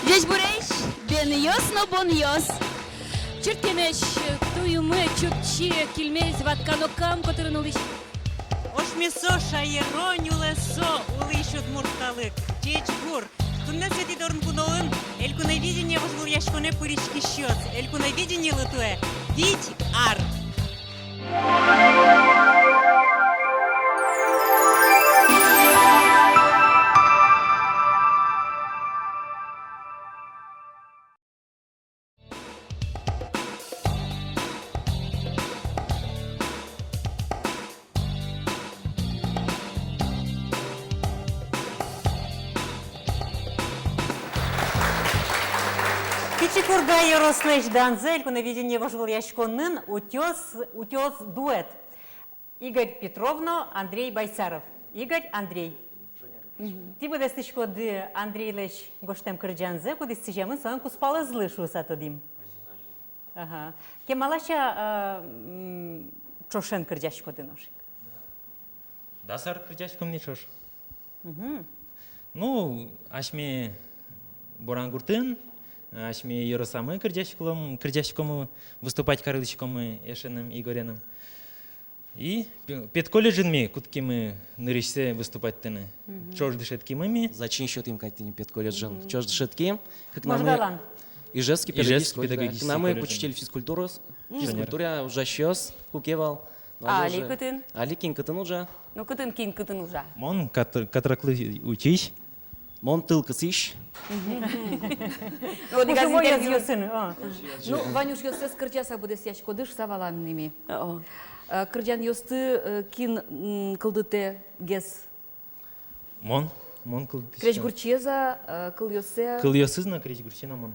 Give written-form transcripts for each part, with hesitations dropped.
Здесь бурейш, бен-йос, но бон-йос. Чертенеш, туюмы, чукчи, кильмельс, ватканокам, который нулиш. Ошмесо шайеронюле со улышут мурталык. Чечгур. Тунна сети дорн кунолын, элькунавидение возлу яшконе пырички счет. Элькунавидение лытуэ. Вить ар. Кичикурга Ярославич Данзель, наведение вожил яшконын, утес дуэт. Игорь Петровна, Андрей Байсаров. Игорь, Андрей. Ти бъде стичко ди Андрей Леш гоштем кырджанзе, куди стичемын сон куспалы злышу сатодим. Ага. Кемалаша чошен кырджашко диношик. Да, сар кырджашком не чош. Ну, ашме Борангуртын, ашме Яросамы кырджашком выступать карылычком Эшеным Игореным. И петколледжинми, кутки мы нырышсе выступать тыны. Чош дышетки мыми. Зачин счет им кайтыни петколледжин. Чош дышетки. Как нам Можгалан. Ижевский педагогический нам мы колледж. учитель физкультуры. Физкультура уже щас кукевал. Али кытын? Али кин кытын уже. Ну кытын кин кытын уже. Мон катраклы учись. Мон тыл кысыш. Ну, Уже мой сын. Ну, Ванюш, ёсты скырчаса буде сячко дыш саваланными. Кырджан ёсты кин кылдыте гес. Мон кыл. Креч гурчеза кыл ёссе. Кыл ясызна креч гурчина мон.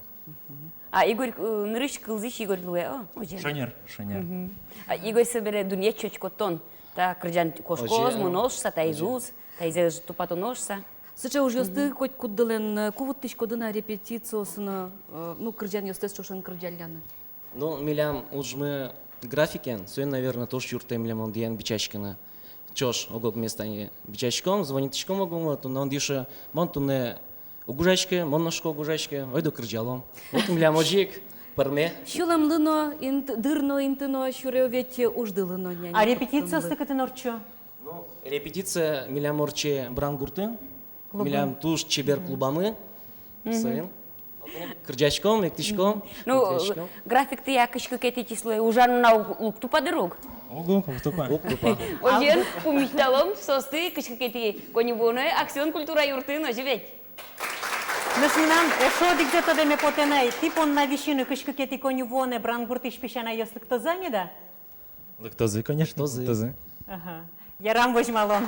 А Игорь нырыш кылзыш Игорь луэ. Шанер. Игорь собере дуне чочкотон. Та кырджан кошкоз, моношса, та изуз, та изез тупатоношса. Сыча уж ёсты хоть куддылен кувут тышко дына репетициосына, ну, кырджан ёсты чошен кырджаляны. Ну, милям уж мы графикен. Сегодня, наверное, тоже юрта милям он диан бичачкина. Чош, огок места не бичачком, звонитичком огом, то он дише, мон туне угужачке, мон нашко угужачке, ой до кырджалом. Вот милям ожик. Парме. Шулам лыно, дырно, интыно, шурео ведь уждылыно. А репетиция стыкаты норчо? Ну, репетиция милям орче брангурты, милям туш чебер клубамы, сайын. Кырджачком, эктичком. Ну, график ты якышко кети число, ужан на укту подруг. Ого, втупа. Ожен, помечталом, состы, кышко кети коневоне, акцион культура юртына, живеть. Нышминам, шо где-то да ме потенай, типон на вишину кышкы кети коневоне, брангуртыш пишана ёсты кто занята? Лактозы, конечно. Лактозы. Ага. Ярам возьмалон.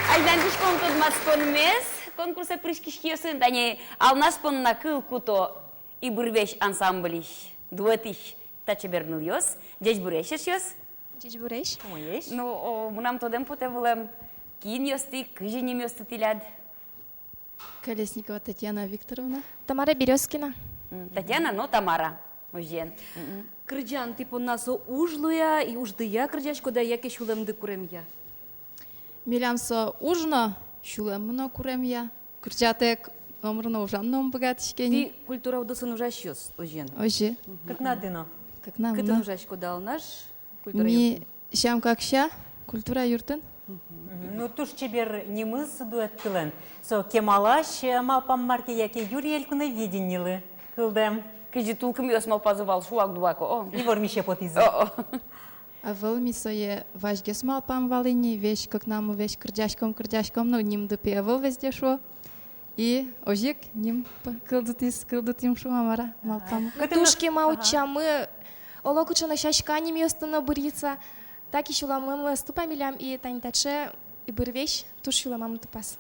Айдан дишкон тот маскон мес, конкурса пришкишкиосын, дане алнаспон на кылкуто и бурвеш ансамблиш, дуэтиш, тачебернул йос, десь бурешеш йос. Десь буреш? Моеш? Ну, мунам тодем потевулем кин йости, кыжиним йости тиляд. Колесникова Татьяна Викторовна. Тамара Березкина. Татьяна, но Тамара. Ожен. Кырджан типон насо ужлуя и уждыя кырджачко да яке шулемды куремя. Милямсо ужно, шулемно куремя. Курчатек номерно ужанном богатишкени. Ти культура удосын ужащёс, ожен. Оже. Как надыно? Как нам, Кытын да? ужачко дал наш культура. Ми щам как ща, культура юртын. Ну туш чебер немыс дуэт тылен. Со кемалаш малпам марки яке Юрий Элькуна виденилы. Кылдем. Кыжи тулкым йос мал пазывал шуак дуако. И вормище потизы. А вълми со е важге смал пам валини, вещь как нам вещь кырджашком, но ним допевал везде шо. И ожик ним кылдытим шо амара мал пам. Тушки маучамы, олокуча на шашкани место на бурица, так еще ламы ступамилям и танитаче и бурвещ, тушила маму тупас.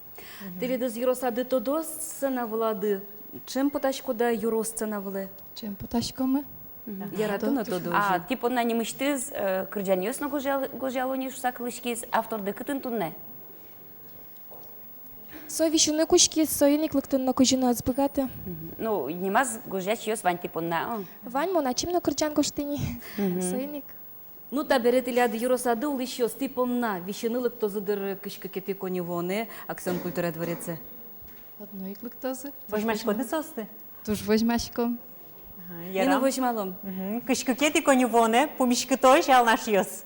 Ты ведь из Юросады тодос сцена влады. Чем поташко да Юрос сцена вле? Чем поташкомы? Яратына тоды А тип онна немиштиз кырджаниос на гожалони шуса кылышкиз авторды кытын тунне. Со вишуны кучки, союниклыктын на кужина азбыгаты. Ну, немаз гожачиос вань тип онна. Вань мона чимно кырджан гоштыни. Союник. Ну, та берет иляды юросады ул еще стипонна. Вишенылык тозыдыр кышкы кепи коневоны, акцион культура двореце. Одно иклык тоже. Возьмашко дысосты? Туж возьмашком. Ина возьмалом. Кышкыкети коневоне, пумишкы той жал наш йос.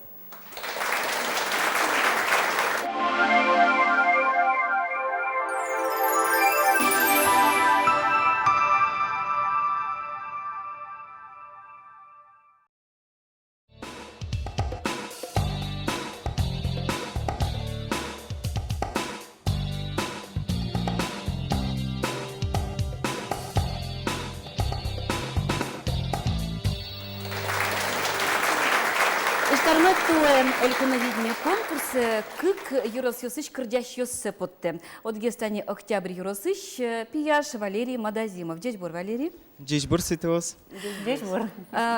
Эштармет туэн элькуновидный конкурсы кык юросюсыш кырдяш йоссе потте. От гестани октябрь юросыш пияш Валерий Мадазимов. Здесь бур, Валерий. Здесь бурситос. Здесь вор.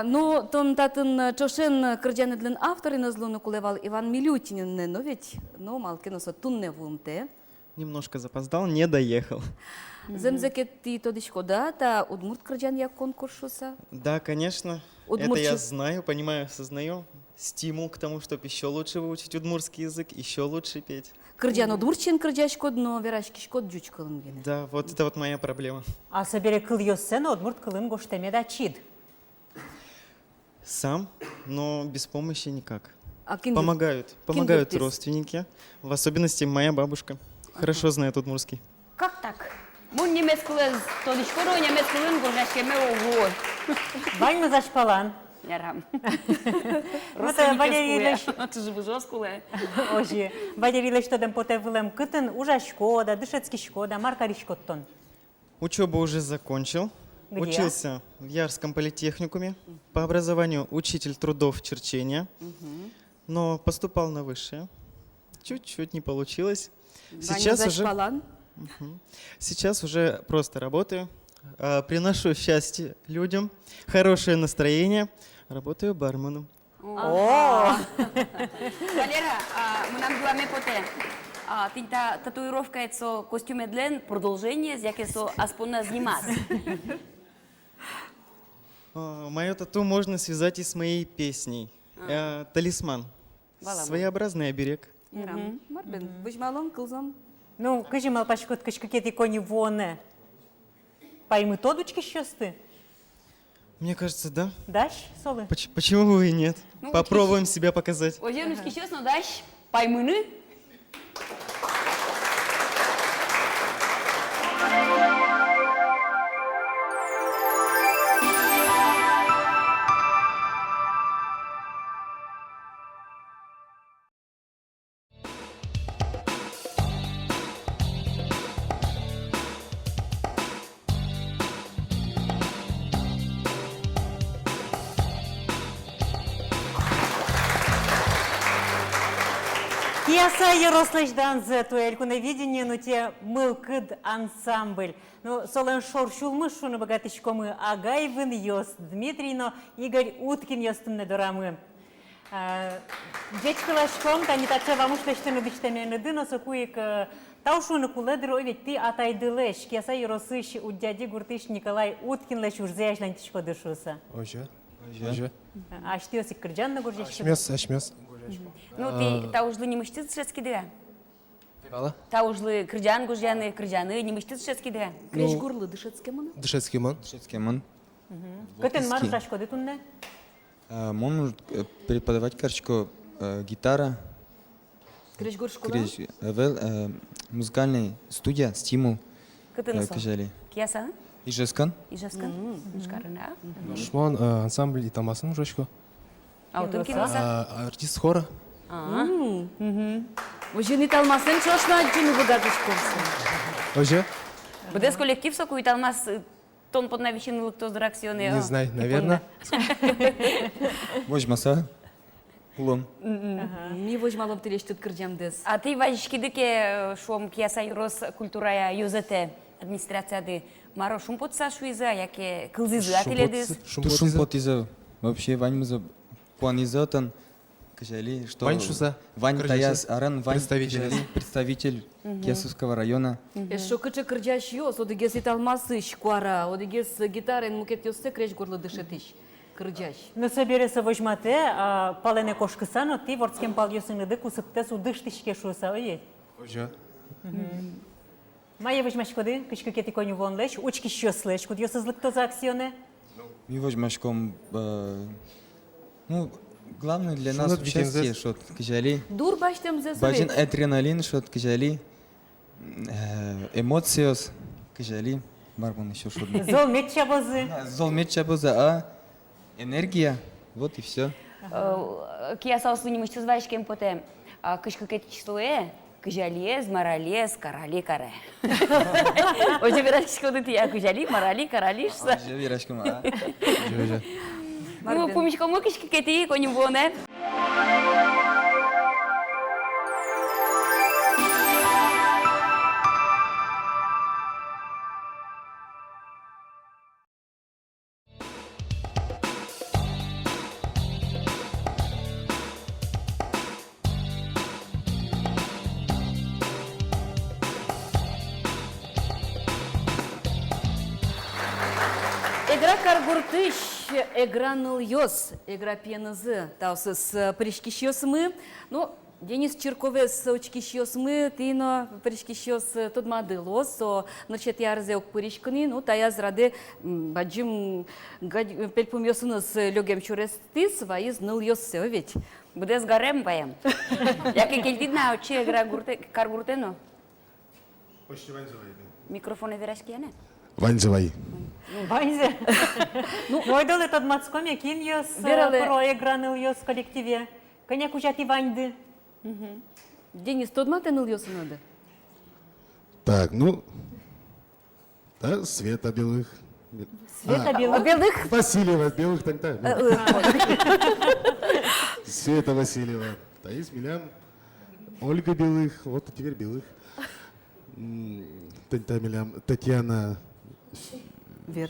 Ну, тон татын чошен кырдяны длен авторы на злону кулевал Иван Милютинин, но ведь, ну, малкиносо тунне вумте. Немножко запоздал, не доехал. Земзекети тодичко, да, та удмурт кырдян як конкурсуса. Да, конечно. Это я знаю, понимаю, осознаю. Стимул к тому, чтобы еще лучше выучить удмуртский язык, еще лучше петь. Кырдян удмуртчин кырдяшко дно, верашкишко джучкалын гене. Да, вот это вот моя проблема. А собере кыл йоссен, одмурт кылын гоштемеда чид. Сам, но без помощи никак. А кин Помогают дуртис? родственники, в особенности моя бабушка. Хорошо знает удмуртский. Как так? Мун немец кылыз, тодичкоро немец кылын гожашкеме ого. Вань мы зашпалан. Ярам. Это Валерий Ильич. Ты же выжоскуле. Ожи. Валерий Ильич тодем потевылем кытын ужа шкода, дышецкий шкода, Марка Ришкоттон. Учебу уже закончил. Где? Учился в Ярском политехникуме. По образованию учитель трудов черчения. Но поступал на высшее. Чуть-чуть не получилось. Сейчас уже просто работаю. Приношу счастье людям, хорошее настроение. Работаю барменом. Валера, мы нам главное поте. Тинта татуировка это костюме длен, продолжение, яке со аспона снимать. Мое тату можно связать и с моей песней. Талисман. Своеобразный оберег. Ярам. Марбен, возьмалом, кылзом. Ну, кажи мал пашкот кышкыкети коневоне. Поймы тодучки щосты? Мне кажется, да. Дашь, солы? Почему бы и нет? Ну, Попробуем себя показать. Озернушки честно дашь, поймыны. Кияса Ярославдан за туэльку на видение, но те мылкыд ансамбль. Ну, солен шоршулмыш шуны богатышкомы Агаевын йост, Дмитрий, но Игорь Уткин йостын недорамы. Дечкалашком, та не тача вам уж лечтены дычтемены дыно, сокуик таушуны куледро, ведь ты атайдылеш. Кияса Яросыш у дяди Гуртыш Николай Уткин лечь уж заяш лантишко дышуса. Оже. А что если кырджан на гуржечке? Ашмес. Ну, ты та ужлы не мыштыц шецки дыга. Бала? Та ужлы кырджан кырджаны не мыштыц шецки дыга. Креш гурлы дышецке мына? Дышецкий ман. Шецкеман. Көтен марш рашко дытунне? Можно преподавать карчку гитара, Креш гур школа? музыкальная студия, стимул, Кытын со. кажали. Кияса? Ижескан. Ижаскан. Шкарына. Шмон ансамбль и тамасын жочку. А вот он киноса? Артист хора. Ужины талмасын чошна джуну богатышковсы. Оже? Будес коллектив соку и талмас тон под навичин луктоз драксионы. Не знаю, наверное. Возьмаса. Улон. Ми возьмалом телеш тут кырджам дес. А ты вajishki дыке шом кияса Рос культурая юзете администрация ды маро шумпот сашу иза, яке кылзызы ателедес. Тушум потиза. Вообще Ваньмыза Пуанизотан, Кажали, что... Вань Шуза. Вань Кырджаси. Таяс Аран, Вань Представитель. Кажали, представитель Кесовского района. Эшо кычы кырдяш йос, одыгес италмасыш куара, одыгес гитарен мукет йоссе креш горлы дышетыш. Кырдяш. Ну соберется возьмате, палене кошкысано, ты ворским пальёсыны кусыпте судыштышке шуса, ой. Уже. Майя возьмешь коды, кычкы кети коню вон лечь, учки щёслечь, куд ёсызлык то за акционы. Мы возьмашком, ну, главное для Что нас над участие, Викинзес? что Кажали. Дур баштем зе Бажин совет. адреналин, что Кажали. Эмоциос, Кажали. Барбон еще что-то. Зол метча бозы. Зол метчабуза, а энергия. Вот и все. Кия сауслыни мышцы звачкем поте. Кышкы кет числое. Кыжалез, маралез, карали каре. Оже вераш коды ты, кыжали, марали, каралишься. Уже вирашком, а. Уже. Ну, помнишь, кому кышкы кети, коню воне? Игра каргуртыш, игра ныльёс, игра пенызы. Таусыз пришкишёсмы. Ну, Денис Черковес учкишёсмы, тыно пришкишёс тодмадылос, о ночет ярзе ок пришкыны, ну, таяз раде баджим пельпумёсыныз лёгем чурестыс, ваиз ныльёссе, ведь. Буде с гарем паем. Яке келтидна очи игра каргуртено. Почти Ванзавай. Микрофоны верашкиене. Ванзавай. Ванзе. Ну, ойдолы тот мацком, якин ёс Вералы. про играныл ёс в коллективе. Коняк ужати ваньды. Денис, тодматы ныльёсы надо? Так, ну... Да, Света Белых. Света белых. Белых? Васильева Белых тогда. Света Васильева. Таис Милян. Ольга Белых. Вот и теперь Белых. Татьяна Вер.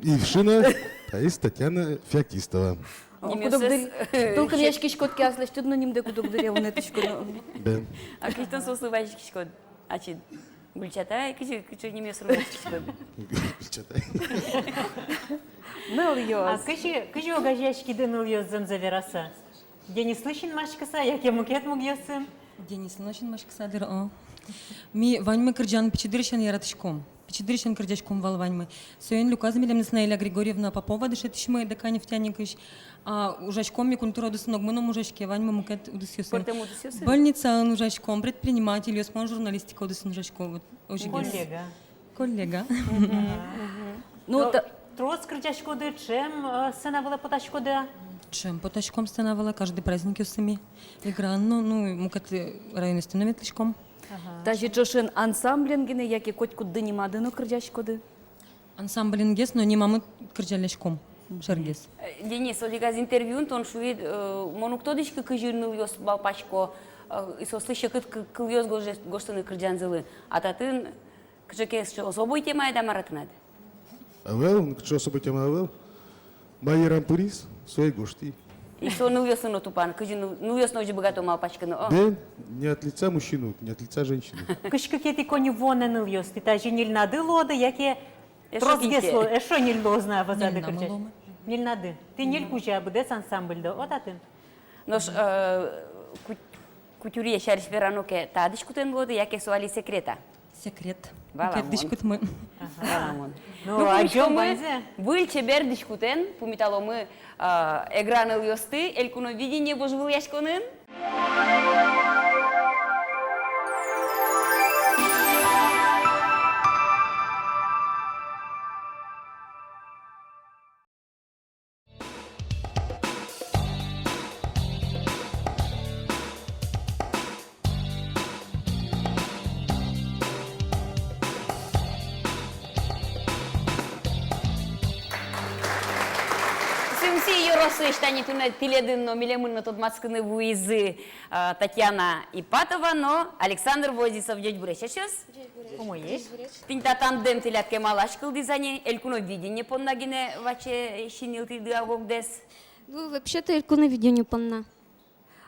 Ившина. Таис Татьяна Феоктистова. Только яшки шкотки аслаш, тут на ним деку докдыря он это шкода. Да. А кистан сослы вачки шкод. Ачи, гульчатай, кичи не месру вачки шкод. Читай. Ныльёс. Кыжи огажяшки дыныл ёс замзавераса. Денис слышен машкаса, яке мукет муг ёсым. Денис, ночен машка садыр, а? Ми ваньмы кырджан пичидырышан яратышком. Пичидырышан кырджашком вал ваньмы. Соен люказы милем Наиля Григорьевна Попова дышетышмы дека нефтяникыш. А ужашком ми культура удысынок мыном ужашке ваньмы мукет удысёсын. Портем удысёсын? Больница ужашком, предприниматель, ёсмон журналистика удысын ужашком. Вот, Коллега. Коллега. Ну, Трос крычашкоды, чем сына была поташкода? Чем поташком становила каждый праздник ёсыми. Игра, ну, мукет районы становят лишком. тажи чошен ансамблингины, яки котку дынимадыны кырджашкоды. Ансамблингес, но не мамы кырджалешком. Шергес. Денис, одигаз интервьюн, тон шуид, мону кто дышка кыжи ныл ёс балпашко, и сослыша кыт кыл ёс гоштаны кырджанзылы. А татын, кыжакес, особой тема эда маратынады. Авел, что особо тема авел? Майерам Пурис, свои гошти. И что ныл ёс но тупан, кыжи ныл ёс ножи богато малпашканы. Да, не от лица мужчину, не от лица женщины. Кышкы кети коню воны ныл ёс, ты тажи нил нады лоды, яке трос гесло, эшо нил лозна вазады крычаш. Нил нады. Ты нил кужа будес ансамбльда, отатын. Нож кутюрия шариш вераноке тадыш кутен лоды, яке суали секрета. Секрет. Валамон. Мукет дышкут мы. Ну, а чё банзе? Был чебер дышкутен, помитало мы эграныл ёсты, элькуно видение божвыл яшконын. Руси Юросыш, тани туна тиледын, но милемын тот мацканы вуизы Татьяна Ипатова, но Александр Возисов дядь Буреш. Сейчас? Кому есть? Тинта тандем тилят кемалаш кылдизани, элькуно видение поннагине ваче шинил тилдагогдес. Ну, вообще-то элькуновидение панна.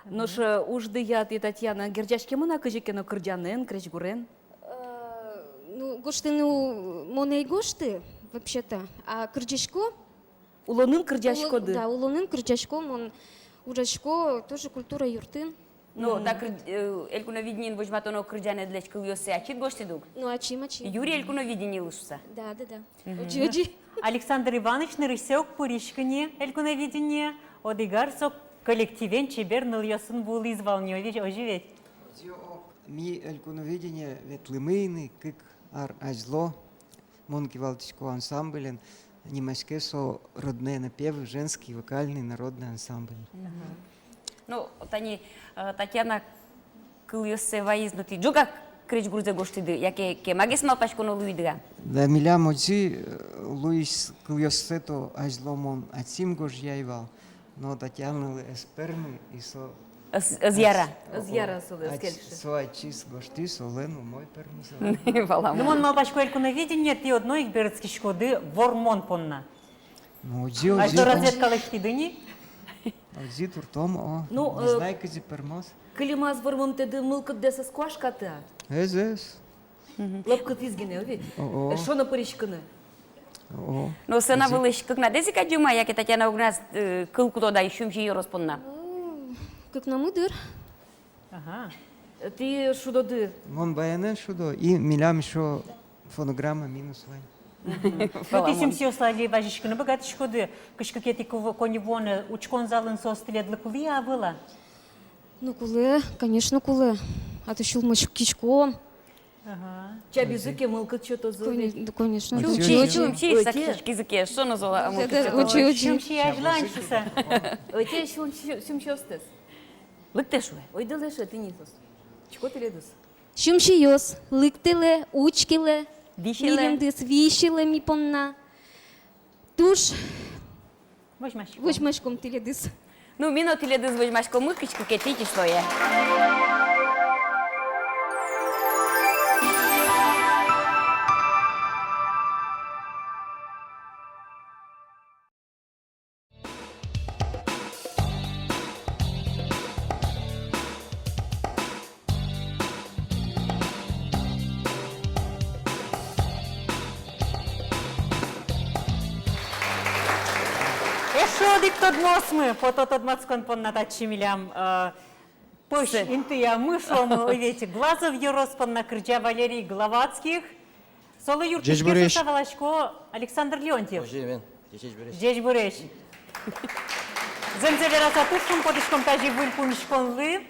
Ну ж ужды яд и Татьяна герджашке мына кыжикено кырджанын, кречгурен. Ну, гоштыну моней гошты, вообще-то. А кырджашко? Улонын кырджашкоды. Да, улонын кырджашком, он ужашко, тоже культура юртын. Ну, так элькуно видение вожматоно кырджане длеч кыльосе ачит гошти дуг. Ну, ачим. Юрий элькуно видение лышуса. Да. Очи. Александр Иванович нарысек пуришкане элькуновидение, одигар сок коллективен чебер ныльосын был изволнёвич оживет. Ми элькуновидение ветлымыйны, кык ар ажло, монки валтичко ансамблен, немашке со родные напевы, женский вокальный народный ансамбль. Ну, тани Татьяна кыльосе ваизнути. Джуга крич грузе гоштиды, яке кемагес малпашконо луидга. Да миля моджи Луис кыльоссето ажло мон атсим гож яйвал, но Татьяна эсперны и со Зяра. Зяра суда скельши. со ачис гошти со лену мой пермизал. Валам. Ну, он малпачко элькуновидение, ты одной их берецки шкоды вормон понна. Моджи А что разведка лахтидыни? Ози туртом, о, Ну, не знаю, кази пермос. Климаз вормон теды мылкыт деса сквашката. Эзес. Лапкыт изгине, ови. О. Шона поришканы. О. Но сына вылыш, как на десика джума, яке Татьяна угназ кылку тода ищум чи юроспонна. Как на мыдыр. Ага. Ты шудоды. Мон баяне шудо и милям шо фонограмма минус вань. Ну, ты сим сиослали важишканы богат шкоды, кышкы кети коневоны учкон залын состыледлы кули авыла. Ну, куле, конечно, куле. А то щулмыш кичко. Ага. Чабизыке мылкыт что-то зови. Да, конечно. Чум чи сакишки языке, что называла? Учи. Чимши ажланшуса. Оте сюмчостес. Лыктешуе. Ой, делеше, ты нисос. Чко ты ледус? Шумшиос, лыктеле, учкиле, Вишеле. милемдыс, вишеле ми понна. Туш, Возьмашко. вочмашком теледыс. Ну, минут или дыз возьмашко мыкочку кетите стоя. Эшо диктод носмы, потот мацкон понна тачимилям. Пош интыя мышом ведь Глазов Ероспонна Крыча Валерий Гловацких. Солы юртышке составалашко Александр Леонтьев. Здесь буреш. Земзевераса тушком подышком тажи выльпуншконлы.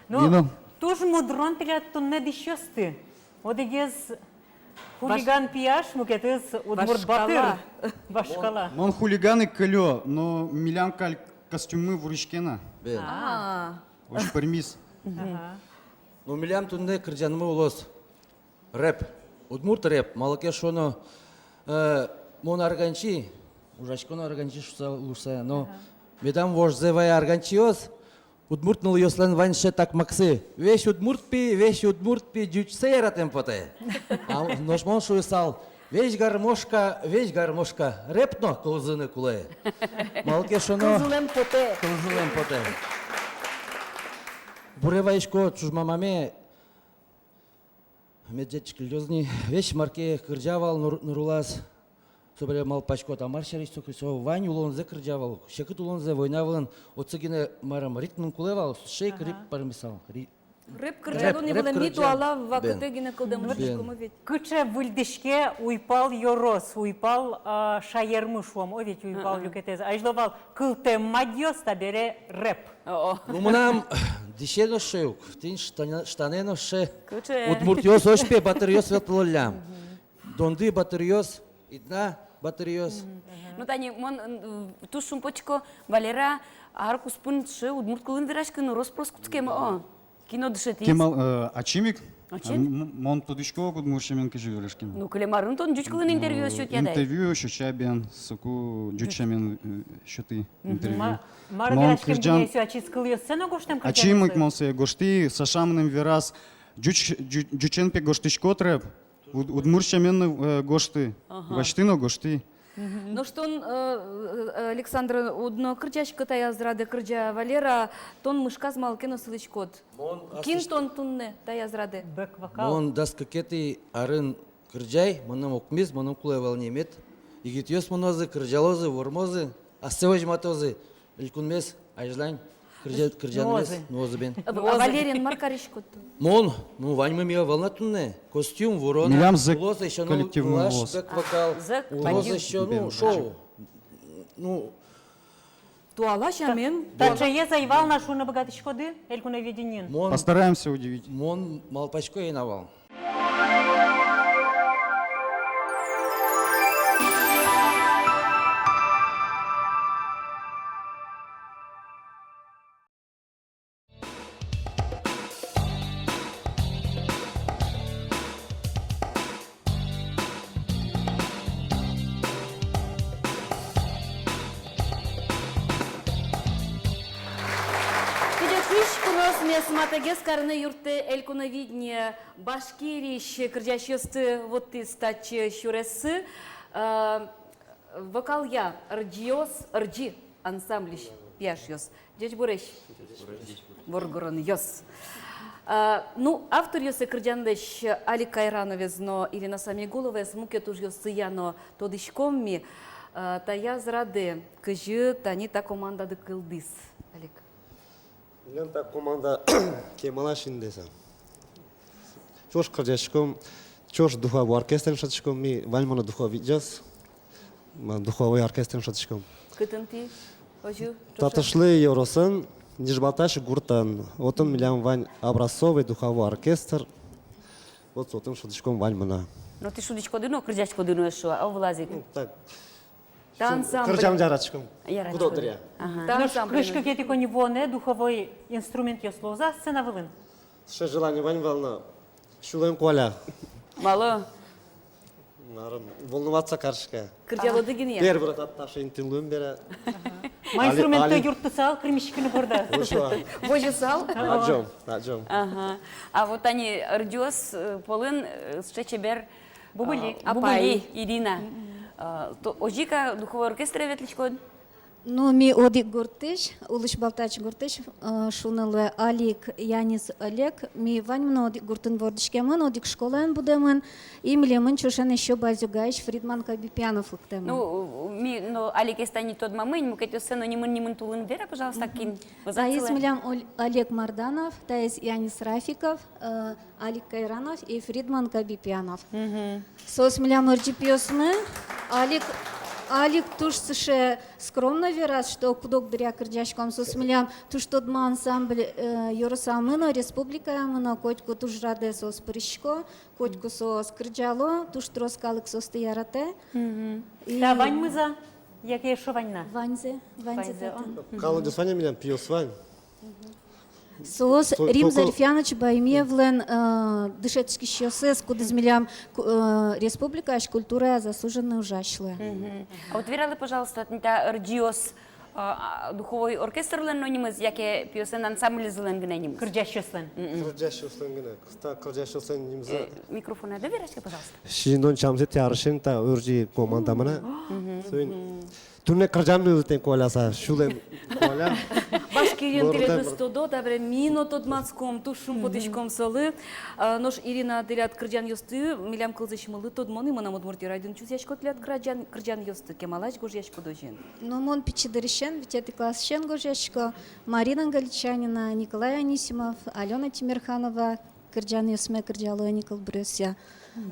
Ну, туж мудрон пилят тунне дищосты. Одегез хулиган пияш мукетыз удмурт батыр. Башкала. Мон хулиганы кылё, но милям каль костюмы вурышкена. Ош пермис. Ну, милям тунде кырджанымы улос. Рэп. Удмурт рэп. Малаке шоно мон арганчи. Ужашконо арганчи луса. Но медам вожзевая арганчиос. Удмурт ныл йослен ваньше так максы. Весь удмурт пи дючсе яратем поте. А ношмон шуйсал. Весь гармошка. Репно колзыны куле. Малаке шоно. Кызылем поте. Кылзылем поте. Буревайшко чужмамаме меджечки лёзни вещь марке кырджавал нурулас собере мал пачко тамар шариш сокрисо вань улонзе кырджавал шекыт улонзе войнавалын отсыгине марам ритм кулевал шейк рип пармисал. Рэп кырджану не было миту ала вакыты гине кылдым лыпышкому ведь. Кыче выльдышке уйпал Йорос, уйпал шаермышом, о ведь уйпал люкетез. Ажловал кылте мадьос табере рэп. Ну мынам дишено шеук, тин штанено ше. Кыче. Удмуртиос ошпе батариос ветлолям. Донды батариос, идна батариос. Ну, тани, мон тушум почко Валера арку спун ше удмурт кылындырашкы ну роспроскутскема о. Кино дышит. Кемал Ачимик. Ачим? Мон тудишко гуд муршемен кежевелешкен. Ну, клемарын тон жучкылын интервью счет ядай. Интервью шучабен, суку джучамен счеты интервью. Мара Мон герашкем кырджан- генесю ачис кылıyor сцена гоштем кырджан Ачимик йосы. монсе гошти сашамным вирас джученпе гоштишко треб. Удмуршемен гошты. Ваштино гошти. Ну что он, Александр, удно кырджашка тая зраде кырджа Валера, тон мышка змал кино сылычкот. Кин тон тунне тая зраде. Бэк вокал. Он даскакети арын кырджай, манам окмис, манам кулай волнемет. Игит ёс монозы, кырджалозы, вормозы, асеваж матозы, илькунмес, ажлань, кырджанмес, нозы бен. Валерин маркаришкот. Мон, ну вань мия волнатунне, костюм, ворона, Милям зэк улоза еще, ну, коллективный улаш, улоз. бэк вокал, Зэк, улоза пойдём. еще, ну, шоу. Ну, Туала шамен. Также я заевал на шуна богатышкоды, элькуна виденин. мон, Постараемся удивить. мон малпачко и навал. Кунос мес матагес карны юрты элькуновидение Башкириш кырджащосты вот ты стач щуресі вокал я рджиос рджи ансамблиш пяшьос дечь буреш боргорон йос. Ну, автор йосы кырджандыш Али Кайрановез, но Ирина Самигуловез, мукет уж йосы яно тодышкомми, та я зраде, кыжы тани та команда ды кылдыс. Алик. Лента команда Кемала Шиндеса. Чош кырджашком, чош духовой оркестр шатышком, ми вальмона духовой джаз, духовой оркестр шатышком. Кытынти, ожу. Татышлы Евросын, Нижбалташ Гуртан, вот он милям вань образцовый духовой оркестр, вот он шатышком вальмона. Ну, ты шудичко дыно, кырджачко дыно еще, а влазик. Так. Та ансамбль. Кырджам жарачком. Ярачко. Куда ударя? Та Ну, ансамбль. крышка кетико невоне, духовой инструмент йослоза, сцена вылын. Ше желание вань волна. Шулем коля. Мало. Волноваться каршка. Кырджалы дыгин я. Первый раз отташи интеллюм бере. Ма инструментты юрттысал, кремищикini burada. Боже сал. Аджом. Ага. А вот они рдёс полын счечебер Бубыли. Бубыли Ирина. Ожика духовой оркестр ветличко. Ну, ми одик гуртыш, улыш балтач гуртыш, шунылы Алик, Янис Олег, ми ваньмын одик гуртын вордышкемын, одик школаен будемын, и милемын чушен еще базюгайш Фридман Кабипянов лыктемын. Ну, ми, ну, Алик, если не тот мамынь, мы катю сцену не тулын вера, пожалуйста, кин. Таис милям Олег Марданов, Таис Янис Рафиков, Алик Кайранов и Фридман Кабипянов. Сос милям Орджипиосмы, Алик туш сыше скромно верас, что кудок дыря кырджашком сосмилям, туш тодма ансамбль Yorosамына, республика ямына, котьку туш раде сос прыщко, котьку сос кырджало, туш троскалык сос тыярате. Та ваньмыза, як ешо ваньна. Ваньзе Калу десваня милям пьёс вань. Сос Рим Зарифяныч Баймевлен дышетский щосес, куда змелям республика аж культура заслуженная ужашлая. А вот верали, пожалуйста, та рдиос духовой оркестр лен, но немыз, яке пьесен ансамбль зелен гненим. Кырджащослен. Кырджащослен гына. Кыста кырджащослен немзе. Микрофона доверяйте, пожалуйста. Шиндон чамзе тярышын та уржи команда мына. Турне кырджамны үлтен коляса, шулен коля. Башкирин теледус тодо, добре, мино тод мацком, тушум потышком солы. Нож Ирина делят кырджан йосты, милям кылзыш мылы тод моны, мана модмурти райдын чуз яшко телят кырджан йосты, кемалач гож яшко дожен. Ну, мон пичидырыщен, ведь это класс щен гожешко, Марина Галичанина, Николай Анисимов, Алена Тимирханова, кырджан йосме кырджало Никол Брюсья.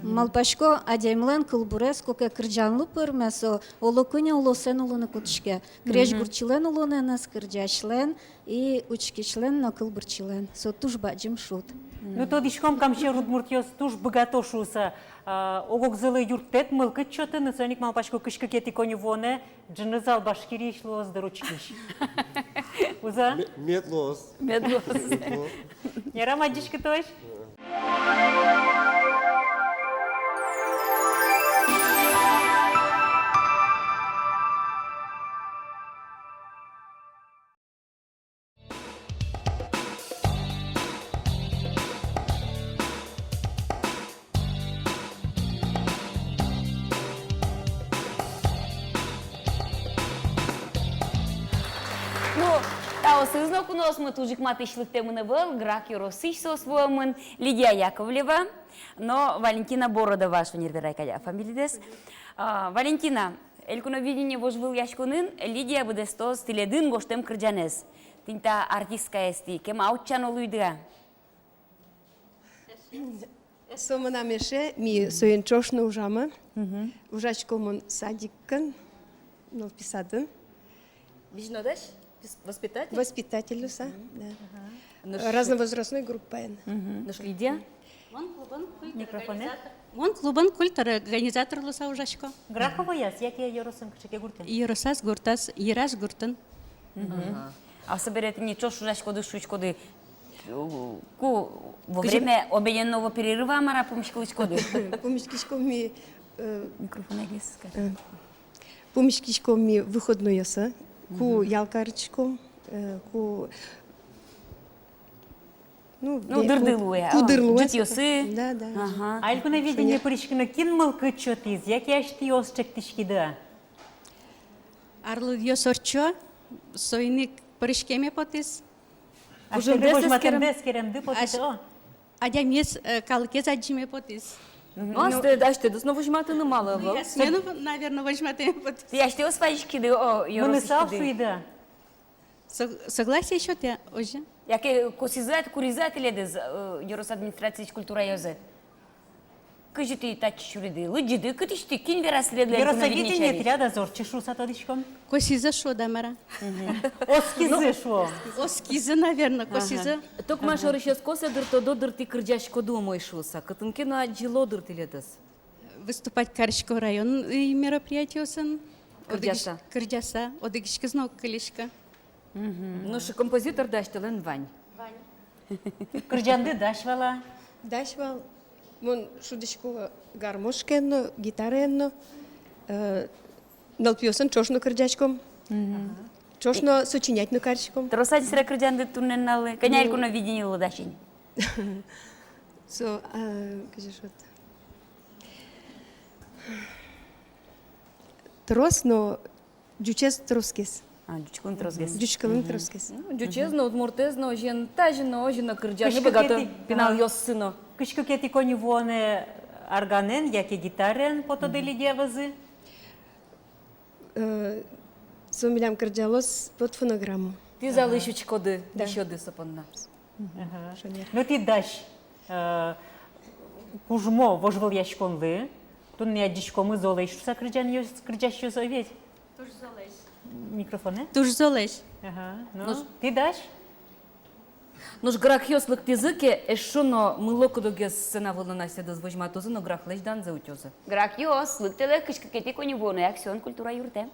Малпашко адямлен кылбурес, коке кырджанлы пырмесо, олокыня олосен олыны кутышке. Креш гурчилен олыны нас кырджашлен и учкишлен на кылбурчилен. Со туш баджим шут. Ну, то дишком камше рудмуртьос туш богатошуса. Огок зылы юрттет мылкыт чоты, нацоник малпашко кышкы кетико невоне, джынызал башкири ишлоз дыручкиш. Уза? Медлос. Медлос. Ярам адишки тош. Ну, та осызно куносмы тужик матышлыктемыны был, Грак Юросыч сосвуамын, Лидия Яковлева, но Валентина Бородова, что нерверайка фамилидес. Валентина, элькуно видение вожвыл яшкунын, Лидия будестос тиледын гоштем кырджанес. Тинта артистка эсти, кем аутчан олуйдыга. Сомана меше ми соенчошна ужама, ужачкомон садиккан, но писадын. Вижнодаш? Воспитатель? Воспитательница, да. Разновозрастной группы. Наш Лидия? Микрофоне. Он клубан культур организатор лоса ужашко. Грахово яс, як я Яросен кшеке гуртен. Иросас гуртас, ираш гуртан. А соберете ничего шужашко дышу, коды во время обеденного перерыва амара помешкалычко ды. Помешкичко ми... Микрофон агес. Помешкичко ми выходной яса, ку ялкарчко, ку... Ну, дырдылуя. Кудырлуя. Джитьосы. Да, да. Ага. А элькуно видение поришкина кин мылкы чотиз, як яшти осчек тишкида. Арлы дьё сорчо, сойник парышкеме потис. А что ты можешь керемды потиз? Адямес калкез аджиме потис. Ну, а что, да снова жматыны мало был? Смену, наверное, возьматеме потис. Ты яшти осваичкиды, о, Юросычкиды. Согласие еще ты, оже? Яке косизат, куризат или дез Юрос администрации культура йозе? Кажи ты тачи чуриды, лыджиды, кытишти, кин вераследле. Юросовидение тряда зор, чешу сатодичком. Косиза шо, дамара? Оскизы шо? Оскиза, наверное, косиза. Ток машор еще скоса дырто до дырты кырджашко думай шуса. Катынки на джило дырты ледас. Выступать Карчко район и мероприятие сын. Кырджаса. Кырджаса, одыгишка знок калишка. Ну, что композитор даштелен Вань. Кырджанды дашвала. Дашвал, мон шудичко гармошкенно, гитаренно, налпиосан чошно кырджачком. Чошно сочинять на карчиком. Тросати сре кырджанды тунненналы, коня элькуно видение лодашень. So, кажешь вот. Трос, но дючес троскис. Дючкун тросгес. Дючкалын троскис. Дючезно, удмуртезно, жен тажино, жена кырджаны богато пинал йос сыно. Кышко кети кони воне арганен, яке гитарен потоды Лидия вазы. Сомилям кырджалос под фонограмму. Ты залышуч коды, еще ды сапонна. Ну ты даш кужмо вожвыл яшконлы, тун не адишкомы золайшуса кырджаш йозо ведь. Туж золеш. Микрофоне? Туж золеш. Ну, ты дашь? Ну, грах йослык тизыке, эшуно мылоку догес сцена волнанася да звожматозы, но грах леш дан за утёзы. Грак йос, лыктеле кышка кети кони воно, як сён культура юрте.